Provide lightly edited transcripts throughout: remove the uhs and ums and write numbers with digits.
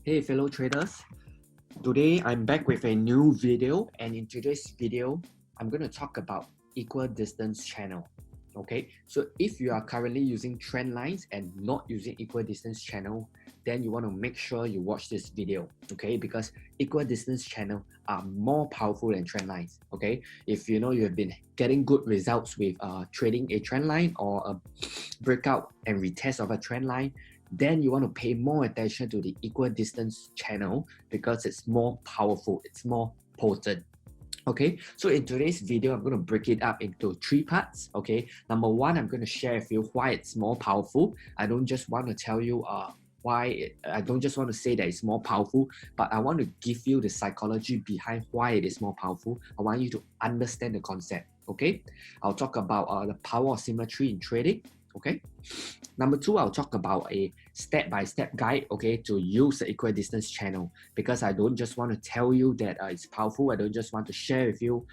Hey fellow traders, today I'm back with a new video, and in today's video I'm going to talk about equal distance channel. Okay, so if you are currently using Trendlines and not using equal distance channel, then you want to make sure you watch this video, okay, because equal distance channel are more powerful than Trendlines. Okay, if you know you have been getting good results with trading a trend line or a breakout and retest of a trend line, then you want to pay more attention to the equal distance channel because it's more powerful, it's more potent. Okay, so in today's video, I'm going to break it up into three parts. Okay, number one, I'm going to share with you why it's more powerful. I don't just want to tell you I don't just want to say that it's more powerful, but I want to give you the psychology behind why it is more powerful. I want you to understand the concept. Okay, I'll talk about the power of symmetry in trading. Okay, number two, I'll talk about a step-by-step guide, okay, to use the equal distance channel, because I don't just want to tell you that it's powerful. I don't just want to share with you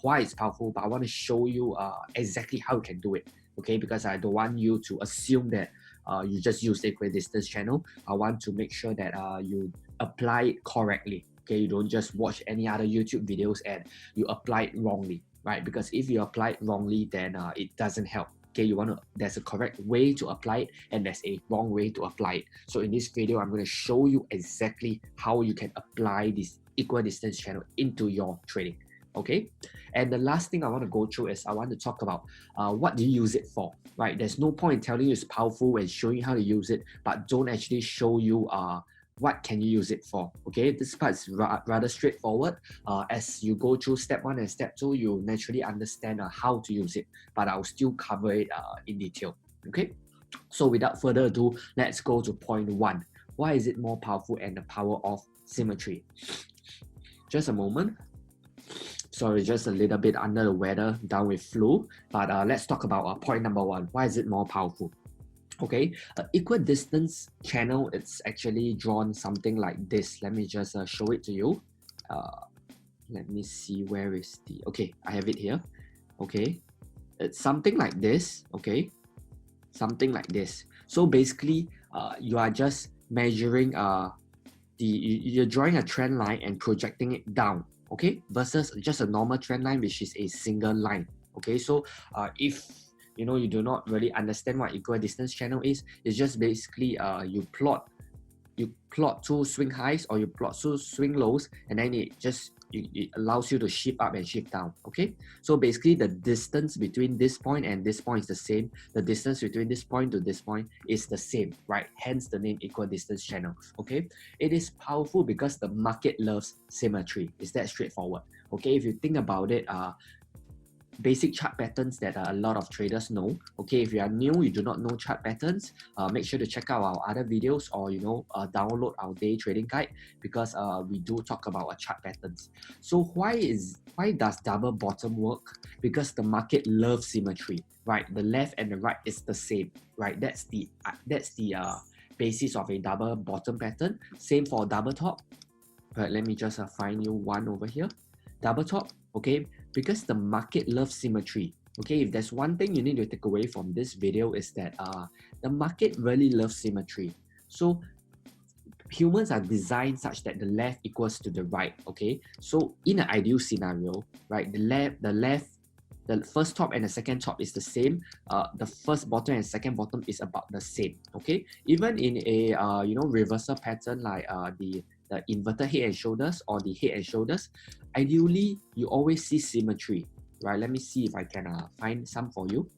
why it's powerful, but I want to show you exactly how you can do it, okay, because I don't want you to assume that you just use the equal distance channel. I want to make sure that you apply it correctly, okay. You don't just watch any other YouTube videos and you apply it wrongly, right? Because if you apply it wrongly, then it doesn't help. Okay, there's a correct way to apply it and there's a wrong way to apply it. So in this video, I'm going to show you exactly how you can apply this equal distance channel into your trading. Okay, and the last thing I want to go through is I want to talk about what do you use it for, right? There's no point in telling you it's powerful and showing you how to use it, but don't actually show you what can you use it for. Okay, this part is rather straightforward. As you go through step one and step two, you naturally understand how to use it, but I'll still cover it in detail. Okay, so without further ado, let's go to point one. Why is it more powerful and the power of symmetry? Just a moment. Sorry, just a little bit under the weather, down with flu, but let's talk about point number one. Why is it more powerful? Okay, equal distance channel, it's actually drawn something like this. Let me just show it to you. Let me see, where is the, okay, I have it here. Okay, it's something like this. Okay, something like this. So basically, you are just measuring you're drawing a trend line and projecting it down, okay, versus just a normal trend line, which is a single line. Okay, so if you do not really understand what equal distance channel is, it's just basically you plot two swing highs or you plot two swing lows, and then it allows you to shift up and shift down. Okay, so basically the distance between this point and this point is the same. The distance between this point to this point is the same, right? Hence the name equal distance channel. Okay, it is powerful because the market loves symmetry. It's that straightforward. Okay, if you think about it, basic chart patterns that a lot of traders know. Okay, if you are new, you do not know chart patterns, make sure to check out our other videos, or download our day trading guide, because we do talk about chart patterns. So why does double bottom work? Because the market loves symmetry, right? The left and the right is the same, right? That's the basis of a double bottom pattern. Same for double top. Right, let me just find you one over here. Double top. Okay, because the market loves symmetry. Okay, if there's one thing you need to take away from this video, is that the market really loves symmetry. So humans are designed such that the left equals to the right. Okay, so in an ideal scenario, right, the first top and the second top is the same. The first bottom and second bottom is about the same. Okay, even in a reversal pattern like the inverted head and shoulders or the head and shoulders, ideally you always see symmetry, right? Let me see if I can find some for you.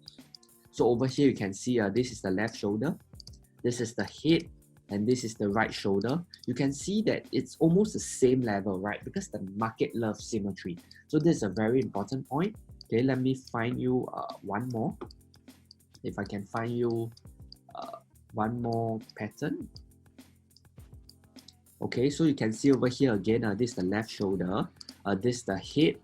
So over here you can see this is the left shoulder, this is the head, and this is the right shoulder. You can see that it's almost the same level, right? Because the market loves symmetry. So this is a very important point. Okay, let me find you one more. If I can find you one more pattern. Okay, so you can see over here again, this is the left shoulder, this is the head,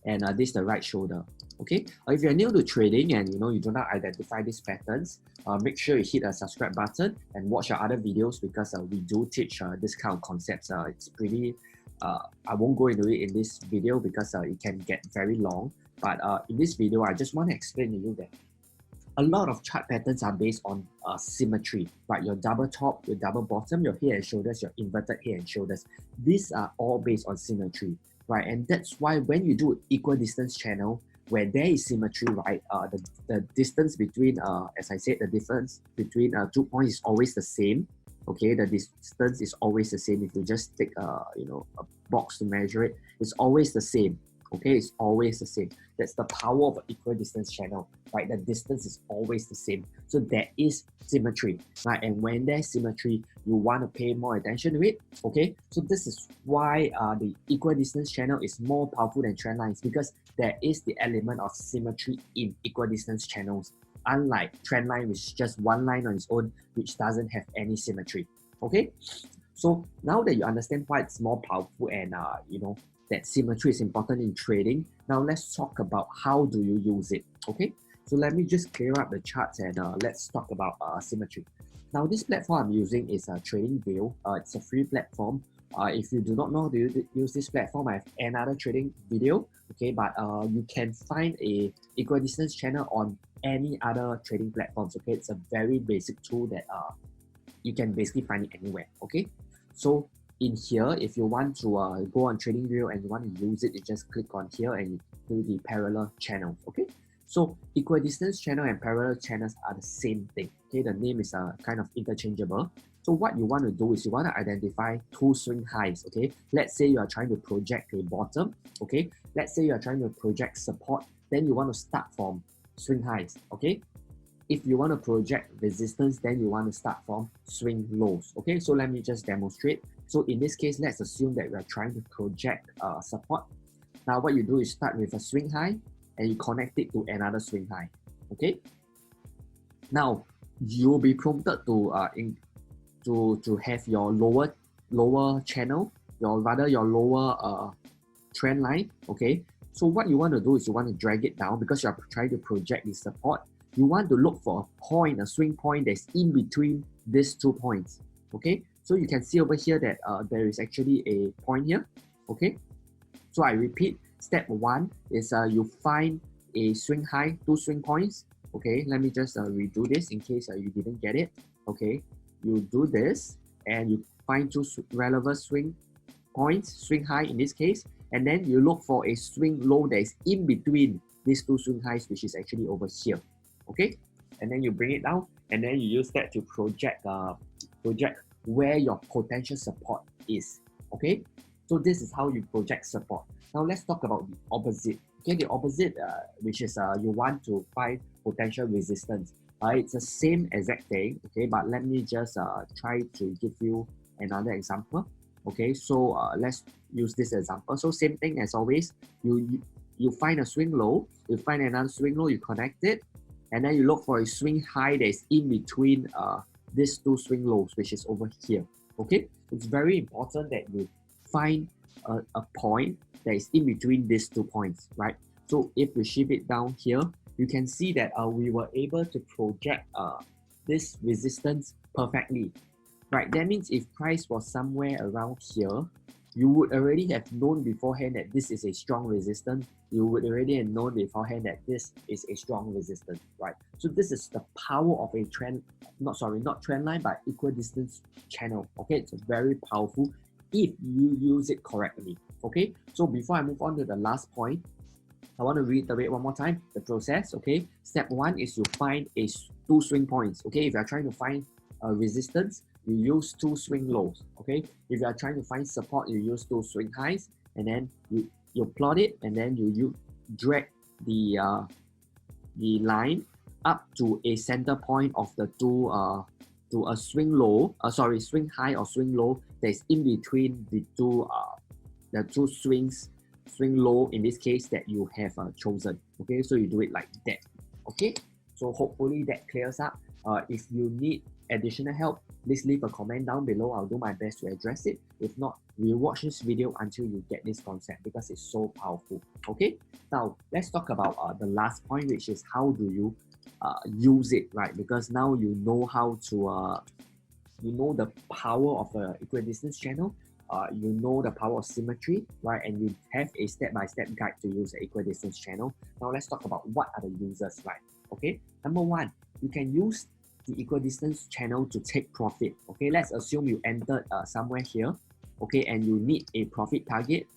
and this is the right shoulder. Okay, if you're new to trading and you do not identify these patterns, make sure you hit a subscribe button and watch our other videos, because we do teach this kind of concepts. It's pretty, I won't go into it in this video because it can get very long, but in this video, I just want to explain to you that a lot of chart patterns are based on symmetry, right? Your double top, your double bottom, your head and shoulders, your inverted head and shoulders. These are all based on symmetry, right? And that's why when you do equal distance channel, where there is symmetry, right? The distance between, as I said, the difference between 2 points is always the same. Okay, the distance is always the same. If you just take a box to measure it, it's always the same. Okay, it's always the same. That's the power of an equal distance channel, right? The distance is always the same. So there is symmetry, right? And when there's symmetry, you want to pay more attention to it, okay? So this is why the equal distance channel is more powerful than trend lines, because there is the element of symmetry in equal distance channels, unlike trend line, which is just one line on its own, which doesn't have any symmetry, okay? So now that you understand why it's more powerful and that symmetry is important in trading, now let's talk about how do you use it, okay? So let me just clear up the charts and let's talk about symmetry. Now this platform I'm using is TradingView. It's a free platform. If you do not know how to use this platform, I have another trading video, okay? But you can find a equal distance channel on any other trading platforms, okay? It's a very basic tool that you can basically find it anywhere, okay? So in here, if you want to go on TradingView and you want to use it, you just click on here and do the parallel channels, okay? So equal distance channel and parallel channels are the same thing, okay? The name is kind of interchangeable. So what you want to do is you want to identify two swing highs, okay? Let's say you are trying to project a bottom, okay? Let's say you are trying to project support, then you want to start from swing highs, okay? If you want to project resistance, then you want to start from swing lows, okay? So let me just demonstrate. So in this case, let's assume that we are trying to project support. Now what you do is start with a swing high and you connect it to another swing high, okay? Now you'll be prompted to have your lower channel, your lower trend line, okay? So what you want to do is you want to drag it down because you're trying to project the support. You want to look for a point, a swing point that's in between these 2 points, okay? So you can see over here that there is actually a point here, okay? So I repeat, step 1 is you find a swing high, 2 swing points, okay? Let me just redo this in case you didn't get it, okay? You do this and you find 2 relevant swing points, swing high in this case, and then you look for a swing low that is in between these 2 swing highs, which is actually over here, okay? And then you bring it down and then you use that to project where your potential support is, okay? So this is how you project support. Now let's talk about the opposite, okay? The opposite, which is you want to find potential resistance. It's the same exact thing, okay? But let me just try to give you another example, okay? So let's use this example. So same thing as always, you find a swing low, you find another swing low, you connect it, and then you look for a swing high that is in between these 2 swing lows, which is over here, okay? It's very important that you find a point that is in between these 2 points, right? So if we shift it down here, you can see that we were able to project this resistance perfectly, right? That means if price was somewhere around here, you would already have known beforehand that this is a strong resistance. You would already have known beforehand that this is a strong resistance, right? So this is the power of a not trend line, but equal distance channel, okay? It's very powerful if you use it correctly, okay? So before I move on to the last point, I want to reiterate one more time the process, okay? Step 1 is you find 2 swing points, okay? If you're trying to find a resistance, you use 2 swing lows, okay? If you are trying to find support, you use 2 swing highs, and then you plot it, and then you drag the line up to a center point of the to a swing swing high or swing low that is in between the two swing low in this case that you have chosen, okay? So you do it like that, okay? So hopefully that clears up. If you need additional help, please leave a comment down below. I'll do my best to address it. If not, we'll watch this video until you get this concept because it's so powerful, okay? Now let's talk about the last point, which is how do you use it, right? Because now you know how to you know the power of a equidistance channel, you know the power of symmetry, right? And you have a step-by-step guide to use an equidistance channel. Now let's talk about what are the users, right? Okay, number one, you can use the equidistance channel to take profit. Okay, let's assume you entered somewhere here, okay, and you need a profit target.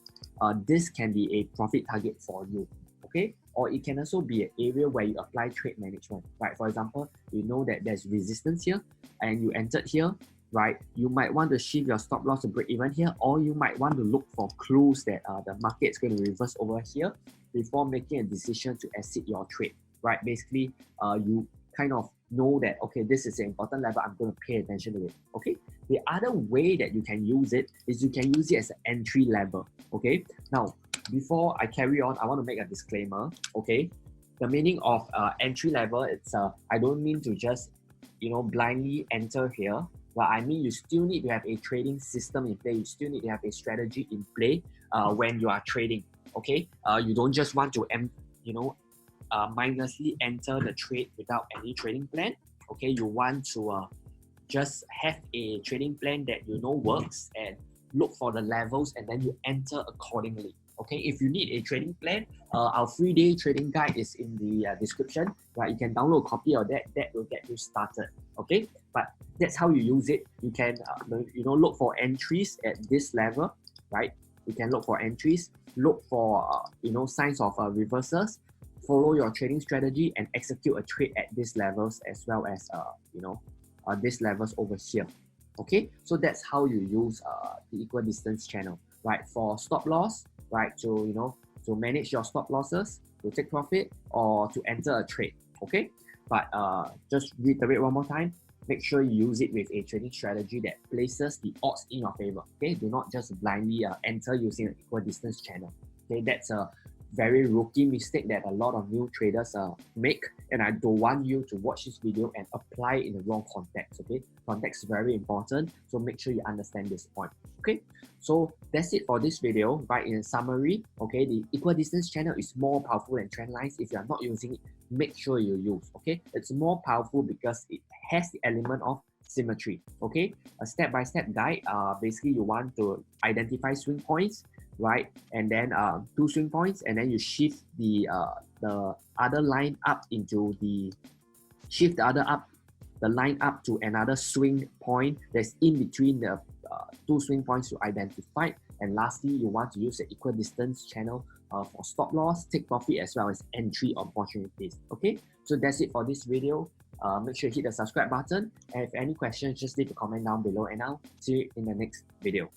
This can be a profit target for you, okay, or it can also be an area where you apply trade management, right? For example, you know that there's resistance here and you entered here, right? You might want to shift your stop loss to break even here, or you might want to look for clues that the market's going to reverse over here before making a decision to exit your trade, right? Basically, you kind of know that, okay, this is an important level, I'm going to pay attention to it, okay? The other way that you can use it is you can use it as an entry level, okay? Now, before I carry on, I want to make a disclaimer, okay? The meaning of entry level, it's I don't mean to just, blindly enter here. But I mean, you still need to have a trading system in play. You still need to have a strategy in play when you are trading, okay? You don't just want to, mindlessly enter the trade without any trading plan, okay? You want to just have a trading plan that you know works and look for the levels and then you enter accordingly. Okay, if you need a trading plan, our 3-day trading guide is in the description, right? You can download a copy of that. That will get you started. Okay, but that's how you use it. You can, look for entries at this level, right? You can look for entries, look for, signs of reversals, follow your trading strategy, and execute a trade at these levels as well as, these levels over here. Okay, so that's how you use the equidistance channel, right? For stop loss, right? To manage your stop losses, to take profit, or to enter a trade. Okay, but just reiterate one more time. Make sure you use it with a trading strategy that places the odds in your favor. Okay, do not just blindly enter using an equidistance channel. Okay, that's a very rookie mistake that a lot of new traders make, and I don't want you to watch this video and apply it in the wrong context. Okay, context is very important, so make sure you understand this point. Okay, so that's it for this video. Right, in summary, okay, the equidistance channel is more powerful than Trendlines. If you are not using it, make sure you use. Okay, it's more powerful because it has the element of symmetry. Okay, a step-by-step guide. Basically, you want to identify swing points, right? And then 2 swing points, and then you shift the other line up into the line up to another swing point that's in between the 2 swing points you identified. And lastly, you want to use the equidistance channel for stop loss, take profit, as well as entry opportunities. Okay, so that's it for this video. Make sure you hit the subscribe button, and if any questions, just leave a comment down below, and I'll see you in the next video.